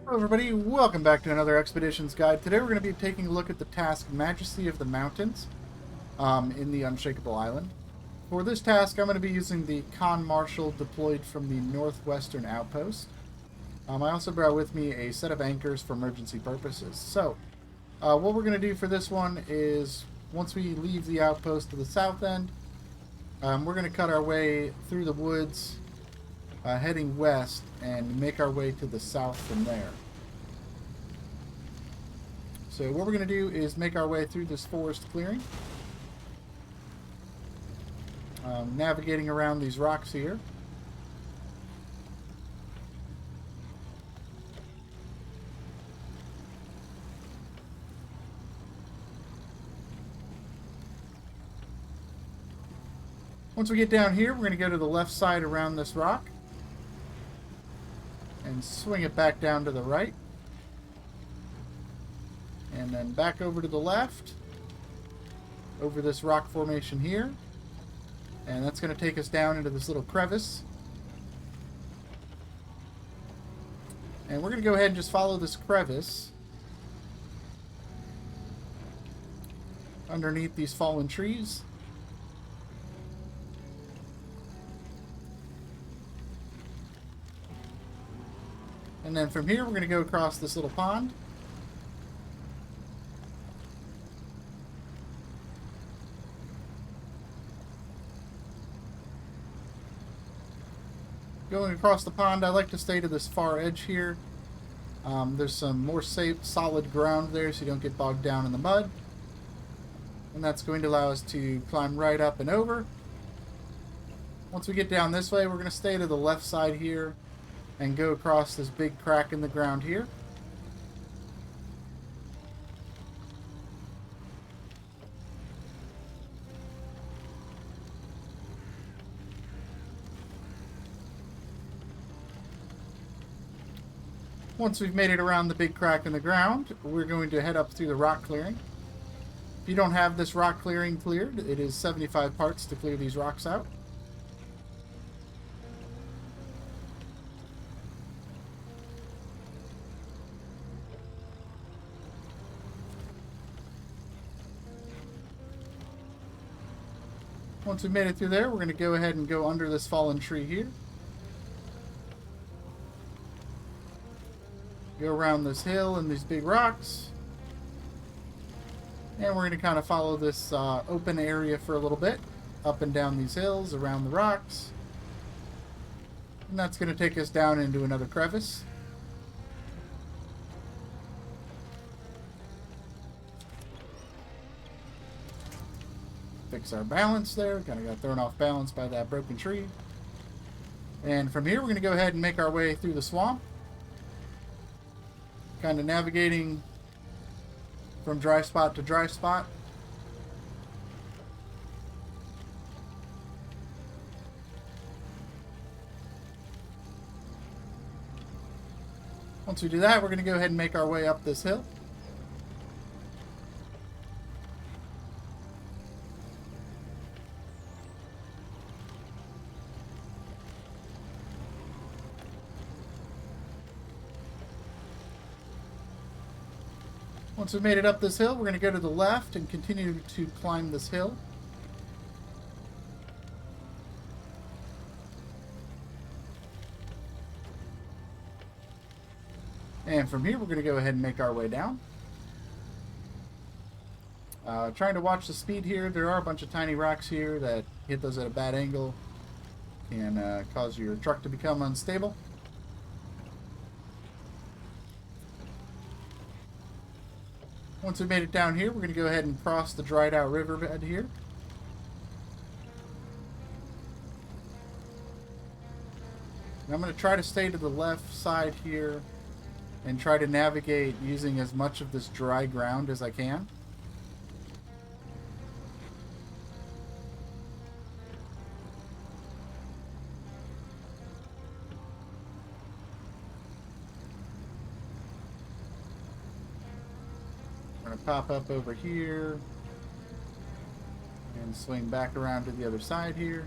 Hello everybody, welcome back to another Expeditions Guide. Today we're going to be taking a look at the task Majesty of the Mountains in the Unshakeable Island. For this task I'm going to be using the Con Marshal deployed from the Northwestern Outpost. I also brought with me a set of anchors for emergency purposes. So, what we're going to do for this one is, once we leave the outpost to the south end, we're going to cut our way through the woods heading west and make our way to the south from there. So what we're going to do is make our way through this forest clearing, navigating around these rocks here. Once we get down here, we're going to go to the left side around this rock and swing it back down to the right. And then back over to the left, over this rock formation here. And that's going to take us down into this little crevice. And we're going to go ahead and just follow this crevice underneath these fallen trees. And then from here, we're going to go across this little pond. Going across the pond, I like to stay to this far edge here. There's some more safe, solid ground there so you don't get bogged down in the mud. And that's going to allow us to climb right up and over. Once we get down this way, we're going to stay to the left side here and go across this big crack in the ground here. Once we've made it around the big crack in the ground, we're going to head up through the rock clearing. If you don't have this rock clearing cleared, it is 75 parts to clear these rocks out. Once we've made it through there, we're going to go ahead and go under this fallen tree here. Go around this hill and these big rocks. And we're going to kind of follow this open area for a little bit. Up and down these hills, around the rocks. And that's going to take us down into another crevice. Fix our balance there. Kind of got thrown off balance by that broken tree. And from here, we're going to go ahead and make our way through the swamp. Kind of navigating from dry spot to dry spot. Once we do that, we're going to go ahead and make our way up this hill. Once we've made it up this hill, we're going to go to the left and continue to climb this hill. And from here, we're going to go ahead and make our way down. Trying to watch the speed here. There are a bunch of tiny rocks here that hit those at a bad angle can cause your truck to become unstable. Once we've made it down here, we're going to go ahead and cross the dried out riverbed here. And I'm going to try to stay to the left side here and try to navigate using as much of this dry ground as I can. I'm going to pop up over here and swing back around to the other side here.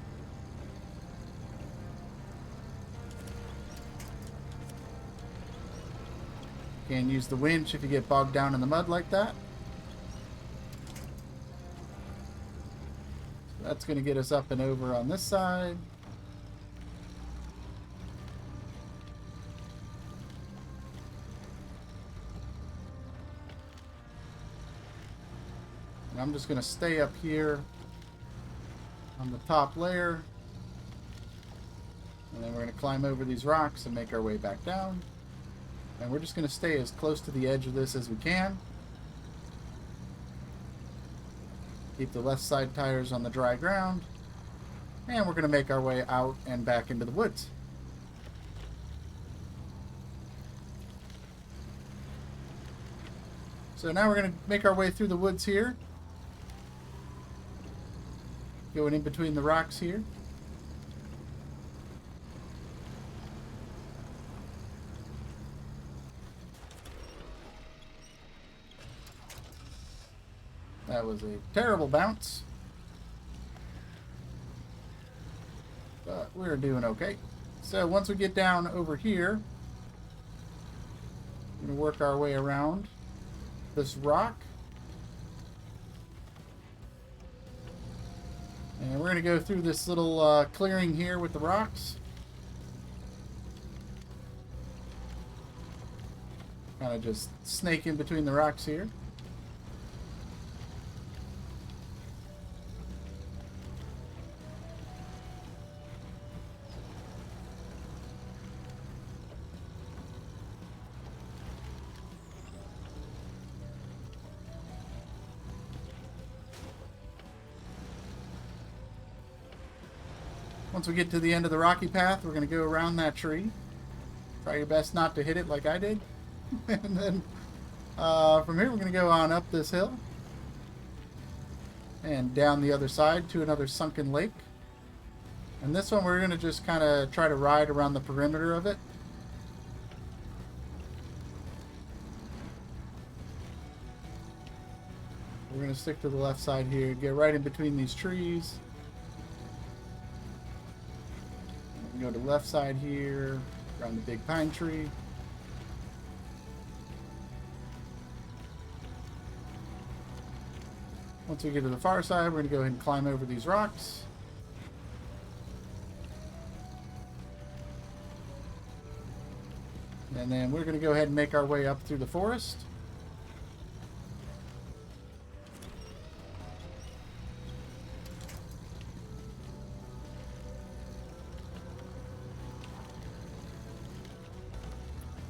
Can use the winch if you get bogged down in the mud like that. So that's going to get us up and over on this side. And I'm just going to stay up here on the top layer. And then we're going to climb over these rocks and make our way back down. And we're just going to stay as close to the edge of this as we can. Keep the left side tires on the dry ground. And we're going to make our way out and back into the woods. So now we're going to make our way through the woods here. Going in between the rocks here. That was a terrible bounce. But we're doing okay. So once we get down over here, we're going to work our way around this rock. And we're going to go through this little clearing here with the rocks. Kind of just snake in between the rocks here. Once we get to the end of the rocky path, we're going to go around that tree. Try your best not to hit it like I did. And then from here, we're going to go on up this hill. And down the other side to another sunken lake. And this one, we're going to just kind of try to ride around the perimeter of it. We're going to stick to the left side here. Get right in between these trees. Go to the left side here, around the big pine tree. Once we get to the far side, we're going to go ahead and climb over these rocks. And then we're going to go ahead and make our way up through the forest.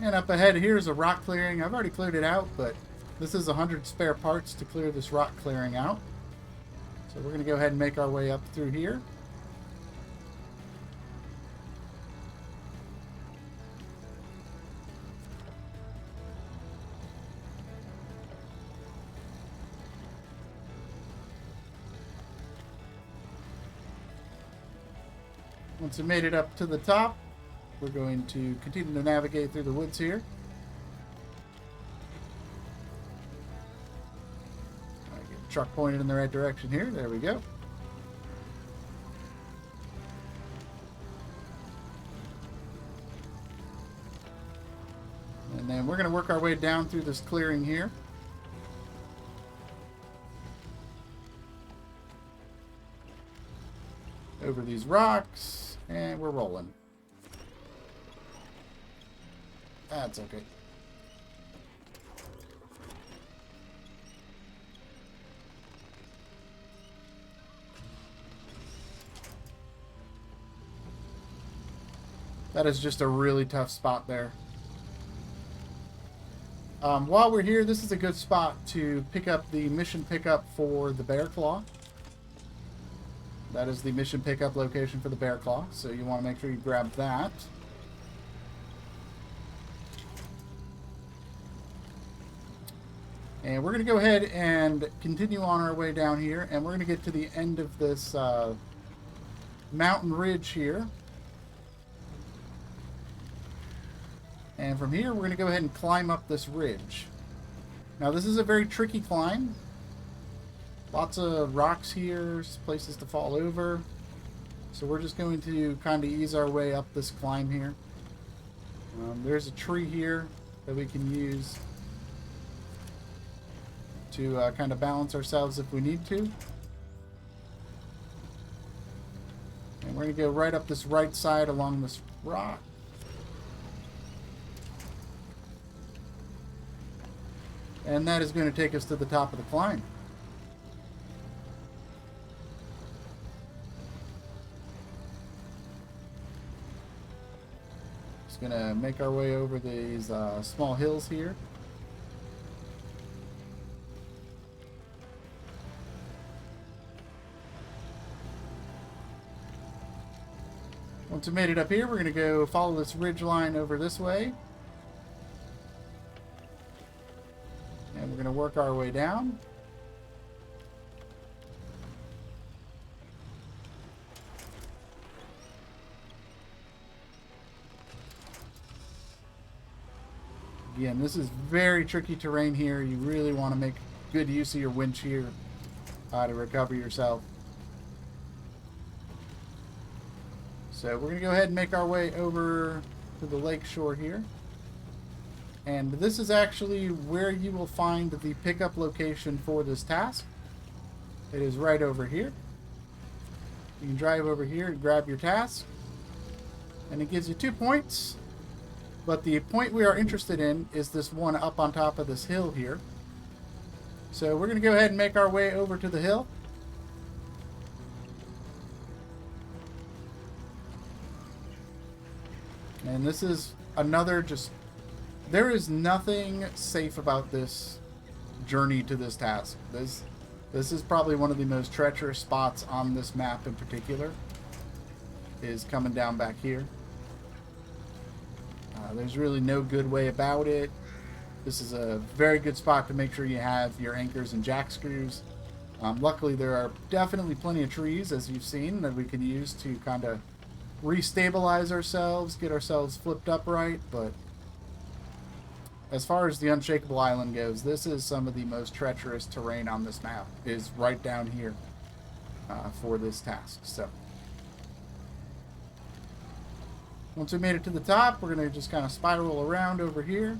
And up ahead here is a rock clearing. I've already cleared it out, but this is 100 spare parts to clear this rock clearing out. So we're going to go ahead and make our way up through here. Once we made it up to the top, we're going to continue to navigate through the woods here. Get the truck pointed in the right direction here. There we go. And then we're going to work our way down through this clearing here. Over these rocks, and we're rolling. That's okay. That is just a really tough spot there. While we're here, this is a good spot to pick up the mission pickup for the Bear Claw. That is the mission pickup location for the Bear Claw, so you want to make sure you grab that. And we're going to go ahead and continue on our way down here, and we're going to get to the end of this mountain ridge here. And from here, we're going to go ahead and climb up this ridge. Now, this is a very tricky climb. Lots of rocks here, places to fall over. So we're just going to kind of ease our way up this climb here. There's a tree here that we can use to kind of balance ourselves if we need to. And we're going to go right up this right side along this rock. And that is going to take us to the top of the climb. Just going to make our way over these small hills here. Once we made it up here, we're going to go follow this ridge line over this way. And we're going to work our way down. Again, this is very tricky terrain here. You really want to make good use of your winch here to recover yourself. So we're going to go ahead and make our way over to the lake shore here. And this is actually where you will find the pickup location for this task. It is right over here. You can drive over here and grab your task. And it gives you 2 points. But the point we are interested in is this one up on top of this hill here. So we're going to go ahead and make our way over to the hill. And this is another there is nothing safe about this journey to this task. This is probably one of the most treacherous spots on this map in particular, is coming down back here. There's really no good way about it. This is a very good spot to make sure you have your anchors and jack screws. Luckily, there are definitely plenty of trees, as you've seen, that we can use to kind of restabilize ourselves, get ourselves flipped upright. But as far as the Unshakeable Island goes, this is some of the most treacherous terrain on this map, is right down here for this task. So once we made it to the top, we're going to just kind of spiral around over here.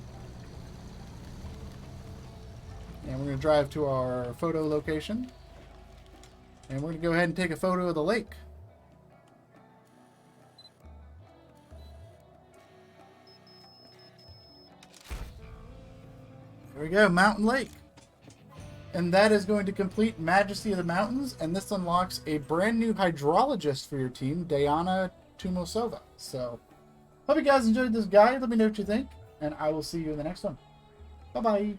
And we're going to drive to our photo location. And we're going to go ahead and take a photo of the lake. There we go, Mountain Lake. And that is going to complete Majesty of the Mountains, and this unlocks a brand new hydrologist for your team, Diana Tumosova. So, hope you guys enjoyed this guide. Let me know what you think, and I will see you in the next one. Bye-bye.